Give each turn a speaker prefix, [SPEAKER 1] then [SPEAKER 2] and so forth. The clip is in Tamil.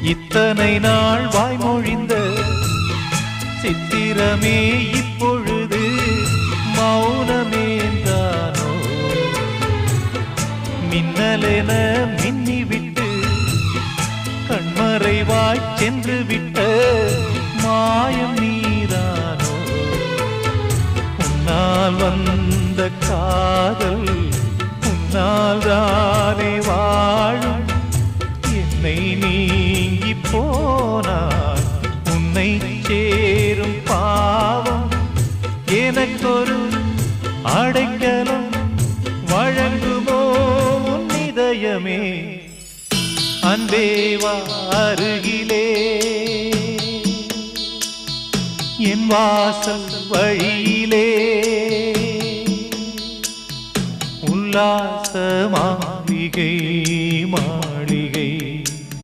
[SPEAKER 1] இத்தனை நாள் வாய்மொழிந்த சித்திரமே இப்பொழுது மௌனமேந்தானோ? மின்னலென மின்னிவிட்டு கண்மறைவாய் சென்று விட்ட மாயம் நீதானோ? உன்னால் வந்த காதல் உன்னால் தானே வாழும். என்னை நீங்கி போனார் உன்னை சேரும் பாவம். எனக்கொரு அடைக்கலம் வழங்குமோ உன் இதயமே? அன்பேவா அருகிலே என் வாசல் வழியிலே உல்லாச மாளிகை